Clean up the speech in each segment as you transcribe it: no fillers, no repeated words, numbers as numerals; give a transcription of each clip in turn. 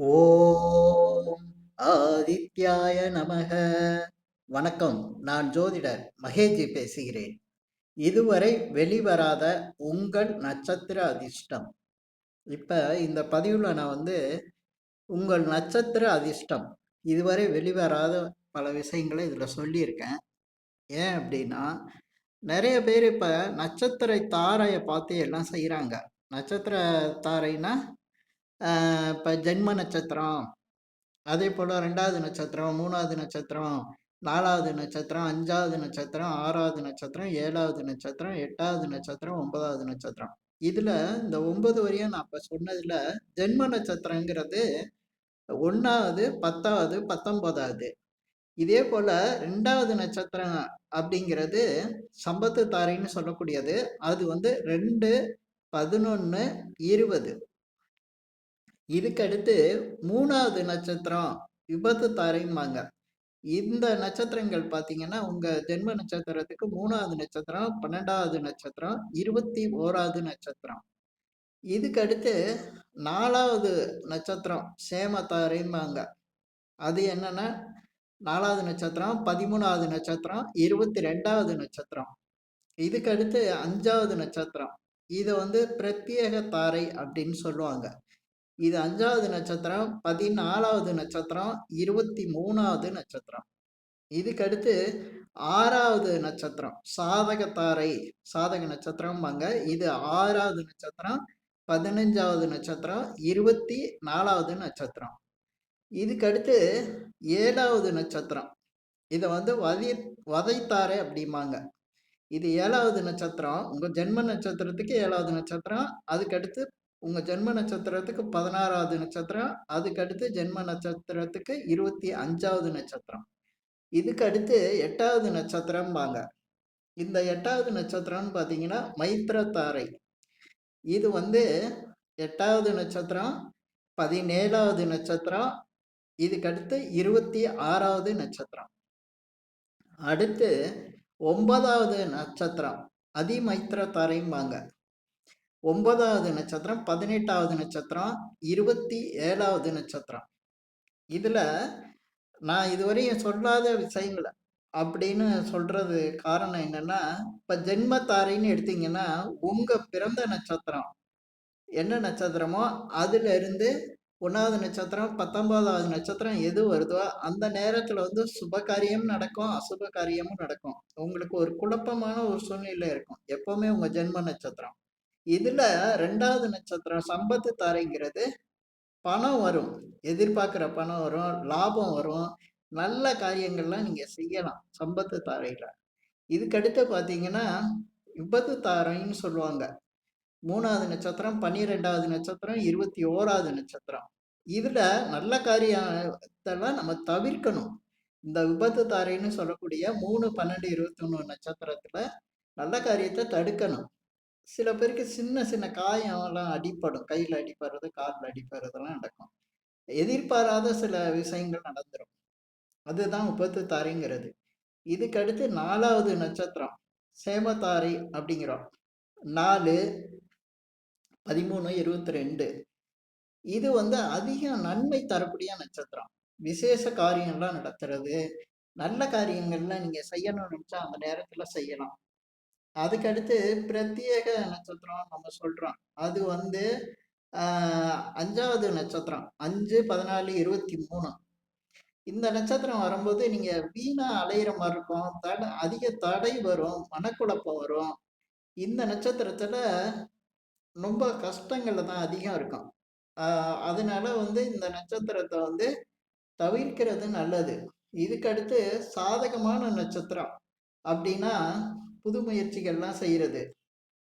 ஓம் ஆதித்யாய நமக. வணக்கம். நான் ஜோதிடர் மகேஜி பேசுகிறேன். இதுவரை வெளிவராத உங்கள் நட்சத்திர அதிர்ஷ்டம். இப்ப இந்த பதிவுல நான் உங்கள் நட்சத்திர அதிர்ஷ்டம் இதுவரை வெளிவராத பல விஷயங்களை இதுல சொல்லியிருக்கேன். ஏன் அப்படின்னா, நிறைய பேர் இப்ப நட்சத்திர தாரைய பார்த்து எல்லாம் செய்யறாங்க. நட்சத்திர தாரைனா இப்ப ஜென்ம நட்சத்திரம், அதேபோல 2வது நட்சத்திரம், 3வது நட்சத்திரம், 4வது நட்சத்திரம், 5வது நட்சத்திரம், 6வது நட்சத்திரம், 7வது நட்சத்திரம், 8வது நட்சத்திரம், 9வது நட்சத்திரம். இதுல இந்த 9 வரையும் நான் இப்ப சொன்னதுல ஜென்ம நட்சத்திரங்கிறது 1வது, 10வது, 19வது. இதே போல 2வது நட்சத்திரம் அப்படிங்கிறது சம்பத்து தாரைன்னு சொல்லக்கூடியது. அது 2, 11, 20. இதுக்கடுத்து 3வது நட்சத்திரம் விபத்து தாரைம்பாங்க. இந்த நட்சத்திரங்கள் பார்த்தீங்கன்னா, உங்க ஜென்ம நட்சத்திரத்துக்கு 3வது நட்சத்திரம், 12வது நட்சத்திரம், 21வது நட்சத்திரம். இதுக்கடுத்து 4வது நட்சத்திரம் சேமத்தாரைம்பாங்க. அது என்னன்னா, 4வது நட்சத்திரம், 13வது நட்சத்திரம், 22வது நட்சத்திரம். இதுக்கடுத்து 5வது நட்சத்திரம். இத பிரத்யேக தாரை அப்படின்னு சொல்லுவாங்க. இது 5வது நட்சத்திரம், 14வது நட்சத்திரம், 23வது நட்சத்திரம். இதுக்கடுத்து 6வது நட்சத்திரம் சாதக தாரை, சாதக நட்சத்திரம்பாங்க. இது 6வது நட்சத்திரம், 15வது நட்சத்திரம், 24வது நட்சத்திரம். இதுக்கடுத்து 7வது நட்சத்திரம். இத வதைத்தாரை அப்படிம்பாங்க. இது 7வது நட்சத்திரம். உங்க ஜென்ம நட்சத்திரத்துக்கு 7வது நட்சத்திரம். அதுக்கடுத்து உங்க ஜென்ம நட்சத்திரத்துக்கு 16வது நட்சத்திரம். அதுக்கடுத்து ஜென்ம நட்சத்திரத்துக்கு 25வது நட்சத்திரம். இதுக்கு அடுத்து 8வது நட்சத்திரம்பாங்க. இந்த 8வது நட்சத்திரம்னு பார்த்தீங்கன்னா, மைத்திரத்தாரை. இது 8வது நட்சத்திரம், 17வது நட்சத்திரம். இதுக்கடுத்து 26வது நட்சத்திரம். அடுத்து 9வது நட்சத்திரம் அதிமைத்திரத்தாரைம்பாங்க. 9வது நட்சத்திரம், 18வது நட்சத்திரம், 27வது நட்சத்திரம். இதுல நான் இதுவரையும் சொல்லாத விஷயங்கள அப்படின்னு சொல்றது காரணம் என்னன்னா, இப்ப ஜென்மத்தாரைன்னு எடுத்தீங்கன்னா, உங்க பிறந்த நட்சத்திரம் என்ன நட்சத்திரமோ அதுல இருந்து 1வது நட்சத்திரம், 19வது நட்சத்திரம் எது வருதோ அந்த நேரத்துல சுப காரியம் நடக்கும், அசுப காரியமும் நடக்கும். உங்களுக்கு ஒரு குழப்பமான ஒரு சூழ்நிலை இருக்கும். எப்பவுமே உங்க ஜென்ம நட்சத்திரம். இதுல 2வது நட்சத்திரம் சம்பத்து தாரைங்கிறது பணம் வரும். எதிர்பார்க்கிற பணம் வரும், லாபம் வரும். நல்ல காரியங்கள்லாம் நீங்க செய்யலாம் சம்பத்து தாரையில. இதுக்கடுத்து பார்த்தீங்கன்னா, விபத்து தாரைன்னு சொல்லுவாங்க. 3வது நட்சத்திரம், 12வது நட்சத்திரம், 21வது நட்சத்திரம். இதுல நல்ல காரியத்தெல்லாம் நம்ம தவிர்க்கணும். இந்த விபத்து தாரைன்னு சொல்லக்கூடிய 3, 12, 21 நட்சத்திரத்துல நல்ல காரியத்த தடுக்கணும். சில பேருக்கு சின்ன சின்ன காயம்லாம் அடிபடும். கையில அடிபடுறது, கால்ல அடிபடுறதெல்லாம் நடக்கும். எதிர்பாராத சில விஷயங்கள் நடந்துரும். அதுதான் விபத்து தாரைங்கிறது. இதுக்கு அடுத்து 4வது நட்சத்திரம் சேமத்தாரை அப்படிங்கிறோம். 4, 13, 22. இது அதிக நன்மை தரக்கூடிய நட்சத்திரம். விசேஷ காரியம்லாம் நடத்துறது, நல்ல காரியங்கள்லாம் நீங்க செய்யணும்னு நினைச்சா அந்த நேரத்துல செய்யலாம். அதுக்கடுத்து பிரத்யேக நட்சத்திரம் நம்ம சொல்றோம். அது 5வது நட்சத்திரம். 5, 14, 23. இந்த நட்சத்திரம் வரும்போது நீங்க வீணா அலையிற மாரி இருக்கும். அதிக தடை வரும், மனக்குழப்பம் வரும். இந்த நட்சத்திரத்துல ரொம்ப கஷ்டங்கள் தான் அதிகம் இருக்கும். ஆ அதனால இந்த நட்சத்திரத்த தவிர்க்கிறது நல்லது. இதுக்கடுத்து சாதகமான நட்சத்திரம் அப்டின்னா, புது முயற்சிகள்லாம் செய்றது.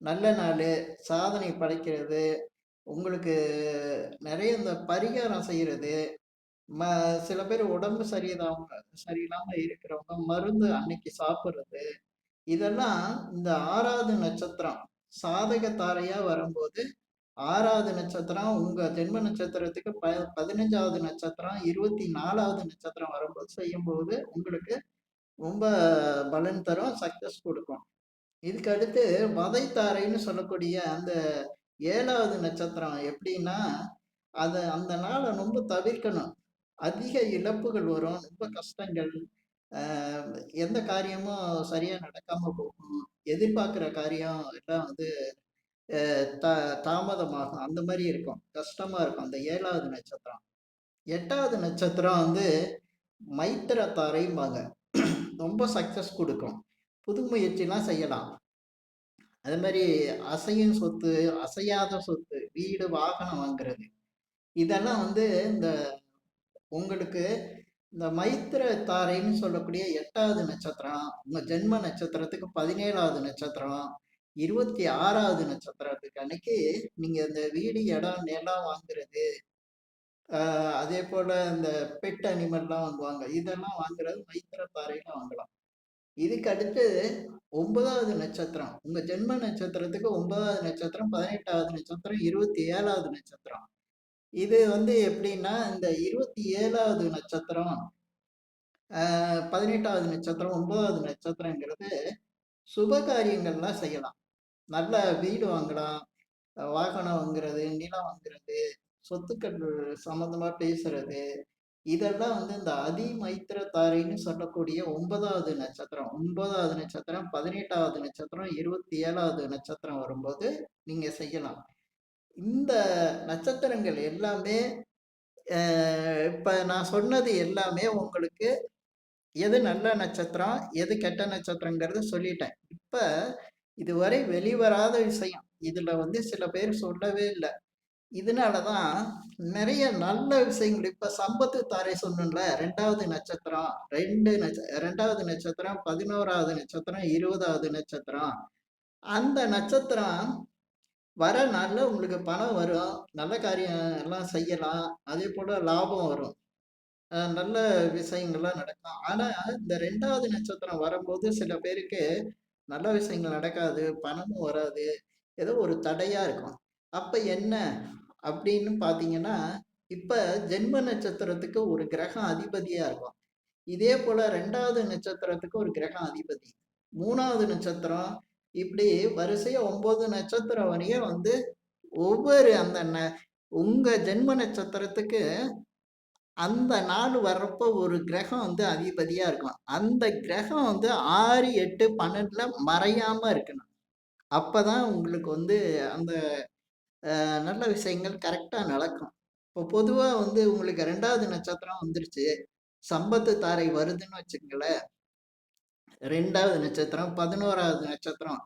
நல்ல நாளு, சாதனை படைக்கிறது, உங்களுக்கு நெறைய இந்த பரிகாரம் செய்றது, ம சில பேர் உடம்பு சரியில்லாம இருக்கிறவங்க மருந்து அன்னைக்கு சாப்பிடுறது. இதெல்லாம் இந்த 6வது நட்சத்திரம் சாதக தாரையா வரும்போது 6வது நட்சத்திரம் உங்க ஜென்ம நட்சத்திரத்துக்கு 15வது நட்சத்திரம், 24வது நட்சத்திரம் வரும்போது செய்யும்போது உங்களுக்கு ரொம்ப பலன் தரும், சக்சஸ் கொடுக்கும். இதுக்கு அடுத்து வதைத்தாரைன்னு சொல்லக்கூடிய அந்த 7வது நட்சத்திரம் எப்படின்னா, அந்த நாள ரொம்ப தவிர்க்கணும். அதிக இழப்புகள் வரும். ரொம்ப கஷ்டங்கள். அ எந்த காரியமும் சரியா நடக்காம போகும். எதிர்பார்க்கிற காரியம் எல்லாம் வந்து த தாமதமாகும். அந்த மாரி இருக்கும். கஷ்டமா இருக்கும். அந்த 7வது நட்சத்திரம். 8வது நட்சத்திரம் வந்து மைத்திரத்தாரைம்பாங்க. ரொம்ப சக்சஸ் குடுக்கும். புது முயற்சிலாம் செய்யலாம். அதே மாரி அசையும் சொத்து, அசையாத சொத்து, வீடு, வாகனம் வாங்குறது. இதெல்லாம் வந்து இந்த உங்களுக்கு இந்த மைத்திர தாரைன்னு சொல்லக்கூடிய 8வது நட்சத்திரம், உங்க ஜென்ம நட்சத்திரத்துக்கு 17வது நட்சத்திரம், 26வது நட்சத்திரத்துக்கு அன்னைக்கு நீங்க இந்த வீடு, இடம், நிலம் வாங்குறது, அதேபோல இந்த பெட் அனிமல்லாம் வாங்குவாங்க. இதெல்லாம் வாங்குறது மைத்திர தாரையில வாங்கலாம். இதுக்கு அடுத்து 9வது நட்சத்திரம். உங்க ஜென்ம நட்சத்திரத்துக்கு 9வது நட்சத்திரம், 18வது நட்சத்திரம், 27வது நட்சத்திரம். இது வந்து எப்படின்னா, இந்த 27வது நட்சத்திரம், 18வது நட்சத்திரம், 9வது நட்சத்திரங்கிறது சுப காரியங்கள்லாம் செய்யலாம். நல்ல வீடு வாங்கலாம், வாகனம் வாங்குறது, நிலம் வாங்குறது, சொத்துக்கள் சம்மந்தமா பேசுறது, இதெல்லாம் வந்து இந்த அதிமைத்திரத்தாரைன்னு சொல்லக்கூடிய 9வது நட்சத்திரம். 9வது நட்சத்திரம், 18வது நட்சத்திரம், 27வது நட்சத்திரம் வரும்போது நீங்க செய்யலாம். இந்த நட்சத்திரங்கள் எல்லாமே அ இப்ப நான் சொன்னது எல்லாமே உங்களுக்கு எது நல்ல நட்சத்திரம், எது கெட்ட நட்சத்திரங்கிறத சொல்லிட்டேன். இப்ப இதுவரை வெளிவராத விஷயம். இதுல வந்து சில பேர் சொல்லவே இல்ல. இதனால தான் நெறைய நல்ல விஷயங்கள் இப்ப சம்பத்து தாரை சொன்னேன்ல 2வது நட்சத்திரம், 2வது நட்சத்திரம், 11வது நட்சத்திரம், 20வது நட்சத்திரம். அந்த நட்சத்திரம் வர நாள்ல உங்களுக்கு பணம் வரும். நல்ல காரியம் எல்லாம் செய்யலாம். அதேபோல லாபம் வரும். நல்ல விஷயங்கள்லாம் நடக்கும். ஆனா, இந்த 2வது நட்சத்திரம் வரும்போது சில பேருக்கு நல்ல விஷயங்கள் நடக்காது. பணமும் வராது. ஏதோ ஒரு தடையா இருக்கும். அப்ப என்ன அப்படின்னு பார்த்தீங்கன்னா, இப்ப ஜென்ம நட்சத்திரத்துக்கு ஒரு கிரகம் அதிபதியா இருக்கும். இதே போல 2வது நட்சத்திரத்துக்கு ஒரு கிரகம் அதிபதி. 3வது நட்சத்திரம் இப்படி வரிசையா 9 நட்சத்திரம் வரையும் வந்து ஒவ்வொரு அந்த உங்க ஜென்ம நட்சத்திரத்துக்கு அந்த நாள் வர்றப்போ ஒரு கிரகம் வந்து அதிபதியா இருக்கும். அந்த கிரகம் வந்து 6, 8, 12ல மறையாம இருக்கணும். அப்பதான் உங்களுக்கு வந்து அந்த நல்ல விஷயங்கள் கரெக்ட்டா நடக்கும். இப்போ பொதுவா வந்து உங்களுக்கு 2வது நட்சத்திரம் வந்துருச்சு. சம்பத்து தாரை வருதுன்னு வச்சுக்கங்களேன். 2வது நட்சத்திரம், 11வது நட்சத்திரம்,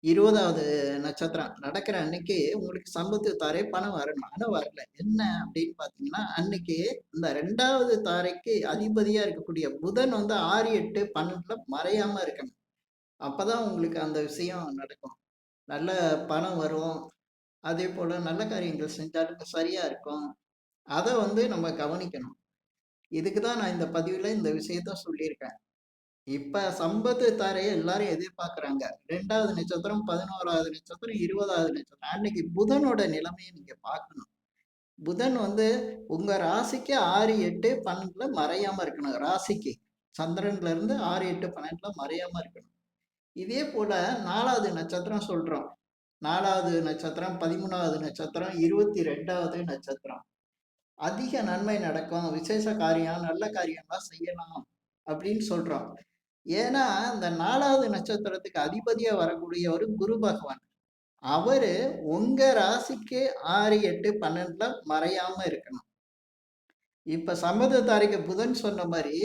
20வது நட்சத்திரம் நடக்கிற அன்னைக்கு உங்களுக்கு சம்பத்து தாரை பணம் வரணும். ஆனா வரல. என்ன அப்படின்னு பார்த்தீங்கன்னா, அன்னைக்கு இந்த 2வது தாரைக்கு அதிபதியா இருக்கக்கூடிய புதன் வந்து 6, 8, 12ல மறையாம இருக்கணும். அப்பதான் உங்களுக்கு அந்த விஷயம் நடக்கும். நல்ல பணம் வரும். அதேபோல நல்ல காரியங்கள் செஞ்சாலும் சரியா இருக்கும். அத வந்து நம்ம கவனிக்கணும். இதுக்கு தான் நான் இந்த பதிவுல இந்த விஷயத்த சொல்லியிருக்கேன். இப்ப சம்பத்து தாரைய எல்லாரும் எதிர்பார்க்குறாங்க. 2வது நட்சத்திரம், 11வது நட்சத்திரம், 20வது நட்சத்திரம். அன்னைக்கு புதனோட நிலைமைய நீங்க பார்க்கணும். புதன் வந்து உங்க ராசிக்கு 6, 8, 12ல மறையாம இருக்கணும். ராசிக்கு. சந்திரன்ல இருந்து 6, 8, 12ல மறையாம இருக்கணும். இதே போல 4வது நட்சத்திரம் சொல்றோம். 4வது நட்சத்திரம், 13வது நட்சத்திரம், 22வது நட்சத்திரம். அதிக நன்மை நடக்கும். விசேஷ காரியம், நல்ல காரியம்லாம் செய்யலாம் அப்படின்னு சொல்றோம். ஏன்னா, இந்த 4வது நட்சத்திரத்துக்கு அதிபதியா வரக்கூடியவரு குரு பகவான். அவரு உங்க ராசிக்கு 6, 8, 12ல மறையாம இருக்கணும். இப்ப சம்மதத்தாரைக்கு புதன் சொன்ன மாரி,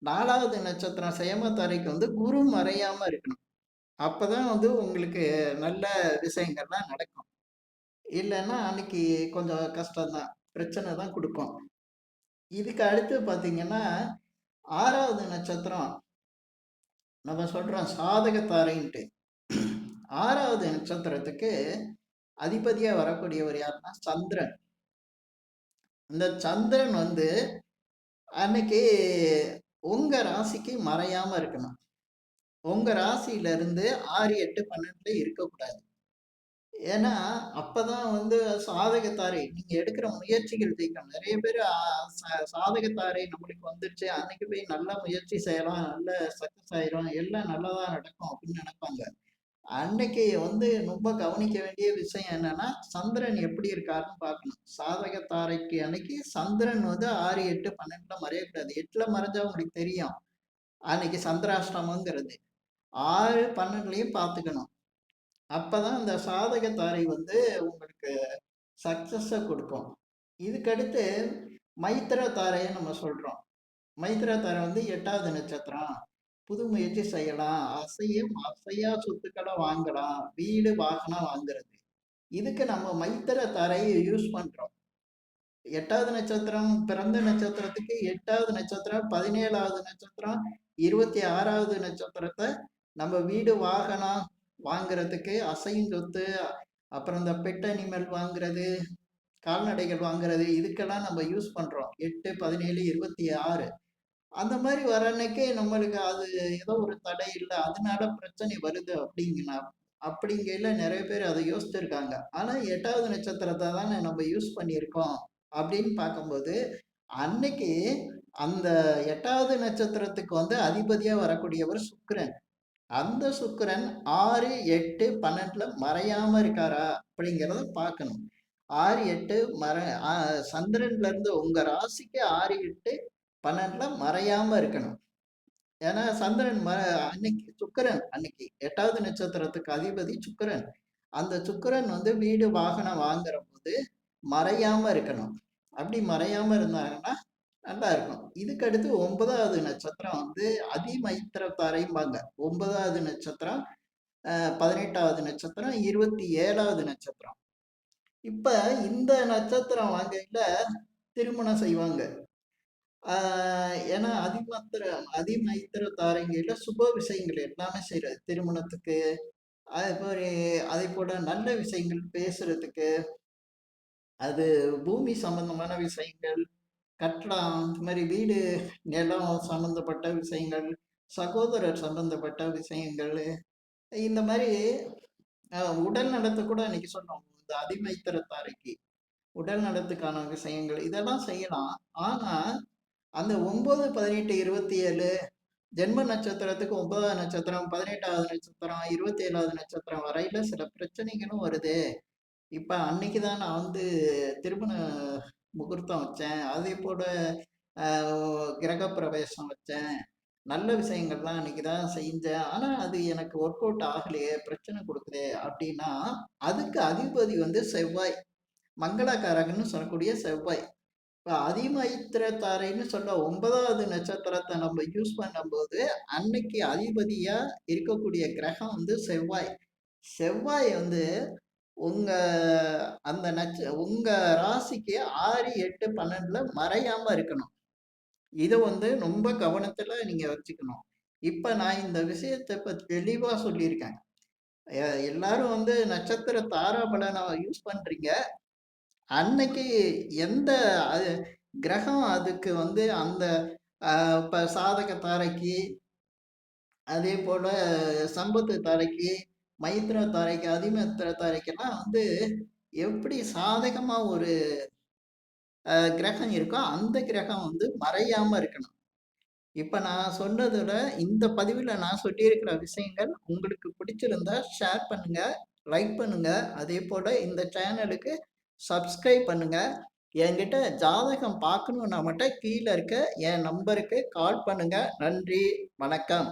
4வது நட்சத்திரம் சேமத்தாரைக்கு வந்து குரு மறையாம இருக்கணும். அப்பதான் வந்து உங்களுக்கு நல்ல விஷயங்கள்லாம் நடக்கும். இல்லன்னா அன்னைக்கு கொஞ்சம் கஷ்டம் தான். பிரச்சனை தான் குடுக்கும். இதுக்கு அடுத்து பார்த்தீங்கன்னா, 6வது நட்சத்திரம் நம்ம சொல்றோம் சாதகத்தாரைன்ட்டு. 6வது நட்சத்திரத்துக்கு அதிபதியா வரக்கூடியவர் யாருன்னா சந்திரன். இந்த சந்திரன் வந்து அன்னைக்கு உங்க ராசிக்கு மறையாம இருக்கணும். உங்க ராசியில இருந்து 6, 8, 12ல இருக்கக்கூடாது. ஏன்னா, அப்பதான் வந்து சாதகத்தாரை நீங்க எடுக்கிற முயற்சிகள் ஜெயிக்கும். நெறைய பேரு ஆ ச சாதகத்தாரை நம்மளுக்கு வந்துருச்சு. அன்னைக்கு போய் நல்லா முயற்சி செய்யலாம். நல்ல சக்சஸ் ஆயிரும். எல்லாம் நல்லதா நடக்கும் அப்படின்னு நெனைப்பாங்க. அன்னைக்கு வந்து ரொம்ப கவனிக்க வேண்டிய விஷயம் என்னன்னா, சந்திரன் எப்படி இருக்காருன்னு பார்க்கணும். சாதக தாரைக்கு அன்னைக்கு சந்திரன் வந்து 6, 8, 12ல மறையக்கூடாது. 8ல மறைஞ்சா உங்களுக்கு தெரியும். அன்னைக்கு சந்திராஷ்டமங்கிறது. 6, 12லயும் பார்த்துக்கணும். அப்பதான் அந்த சாதக தாரை வந்து உங்களுக்கு சக்சஸ குடுக்கும். இதுக்கடுத்து மைத்திர தாரைன்னு நம்ம சொல்றோம். மைத்திர தாரை வந்து 8வது நட்சத்திரம். புது முயற்சி செய்யலாம். அசையா சொத்துக்கள வாங்கலாம். வீடு, வாகனம் வாங்குறது. இதுக்கு நம்ம மைத்திர தாரைய யூஸ் பண்றோம். 8வது நட்சத்திரம் பிறந்த நட்சத்திரத்துக்கு 8வது நட்சத்திரம், 17வது நட்சத்திரம், 26வது நட்சத்திரத்த நம்ம வீடு, வாகனம் வாங்குறதுக்கு, அசையும் சொத்து, அப்புறம் இந்த பெட் அனிமல் வாங்குறது, கால்நடைகள் வாங்குறது, இதுக்கெல்லாம் நம்ம யூஸ் பண்றோம். 8, 17, 26 அந்த மாதிரி வர அன்னைக்கு நம்மளுக்கு அது ஏதோ ஒரு தடை இல்ல. அதனால பிரச்சனை வருது அப்படிங்கையில நிறைய பேர் அதை யோசிச்சிருக்காங்க. ஆனா 8வது நட்சத்திரத்தை தானே நம்ம யூஸ் பண்ணியிருக்கோம் அப்படின்னு பார்க்கும்போது, அன்னைக்கு அந்த 8வது நட்சத்திரத்துக்கு வந்து அதிபதியா வரக்கூடியவர் சுக்கிரன். அந்த சுக்கிரன் 6, 8, 12ல மறையாம இருக்காரா அப்படிங்கிறத பார்க்கணும். 6, 8 சந்திரன்ல இருந்து உங்க ராசிக்கு 6, 8, 12ல மறையாம இருக்கணும். ஏன்னா சந்திரன் அன்னைக்கு சுக்கிரன் அன்னைக்கு 8வது நட்சத்திரத்துக்கு அதிபதி சுக்கிரன். அந்த சுக்கிரன் வந்து வீடு, வாகனம் வாங்குற போது மறையாம இருக்கணும். அப்படி மறையாம இருந்தாங்கன்னா நல்லா இருக்கும். இதுக்கு அடுத்து 9வது நட்சத்திரம் வந்து அதிமைத்திரத்தாரைம்பாங்க. 9வது நட்சத்திரம், 18வது நட்சத்திரம், 27வது நட்சத்திரம். இப்ப இந்த நட்சத்திரம் வாங்கையில திருமணம் செய்வாங்க. ஏன்னா அதிமைத்திர தாரைங்கையில சுப விஷயங்கள் எல்லாமே செய்யறது. திருமணத்துக்கு, அதே போல நல்ல விஷயங்கள் பேசுறதுக்கு, அது பூமி சம்பந்தமான விஷயங்கள், கட்டடம், இந்த மாதிரி வீடு, நிலம் சம்பந்தப்பட்ட விஷயங்கள், சகோதரர் சம்பந்தப்பட்ட விஷயங்கள், இந்த மாதிரி உடல் நலத்தை கூட அன்னைக்கு சொன்னோம். இந்த அதிமைத்திரத்தாரைக்கு உடல் நலத்துக்கான விஷயங்கள் இதெல்லாம் செய்யலாம். ஆனா அந்த 9, 18, 27 ஜென்ம நட்சத்திரத்துக்கு 9வது நட்சத்திரம், 18வது நட்சத்திரம், 27வது நட்சத்திரம் வரையில சில பிரச்சனைகளும் வருது. இப்ப அன்னைக்கு தான் நான் வந்து திருமண முகூர்த்தம் வச்சேன். அதே போல கிரகப்பிரவேசம் வச்சேன். நல்ல விஷயங்கள்லாம் அன்னைக்கு தான் செஞ்சேன். ஆனா அது எனக்கு ஒர்க் அவுட் ஆகலையே, பிரச்சனை கொடுக்குதே அப்படின்னா, அதுக்கு அதிபதி வந்து செவ்வாய். மங்களகாரகன்னு சொல்லக்கூடிய செவ்வாய். இப்ப அதிமைத்திரத்தாரைன்னு சொல்ல 9வது நட்சத்திரத்தை நம்ம யூஸ் பண்ணும்போது, அன்னைக்கு அதிபதியா இருக்கக்கூடிய கிரகம் வந்து செவ்வாய். செவ்வாய் வந்து உங்க உங்க ராசிக்கு 6, 8, 12ல மறையாம இருக்கணும். இத வந்து ரொம்ப கவனத்துல நீங்க வச்சுக்கணும். இப்ப நான் இந்த விஷயத்த இப்ப தெளிவா சொல்லியிருக்கேன். எல்லாரும் வந்து நட்சத்திர தாராபலன யூஸ் பண்றீங்க. அன்னைக்கு எந்த அது கிரகம் அதுக்கு வந்து அந்த இப்ப சாதக தாரைக்கு, அதே போல சம்பத்து தாரைக்கு, மைத்திர தாரைக்கு, அதிமித்திர தாரைக்கெல்லாம் வந்து எப்படி சாதகமா ஒரு கிரகம் இருக்கோ, அந்த கிரகம் வந்து மறையாம இருக்கணும். இப்ப நான் சொன்னதுல இந்த பதிவுல நான் சொல்லியிருக்கிற விஷயங்கள் உங்களுக்கு பிடிச்சிருந்தா ஷேர் பண்ணுங்க, லைக் பண்ணுங்க. அதே போல இந்த சேனலுக்கு சப்ஸ்கிரைப் பண்ணுங்க. என்கிட்ட ஜாதகம் பார்க்கணும்னா மட்டும் கீழ இருக்க என் நம்பருக்கு கால் பண்ணுங்க. நன்றி, வணக்கம்.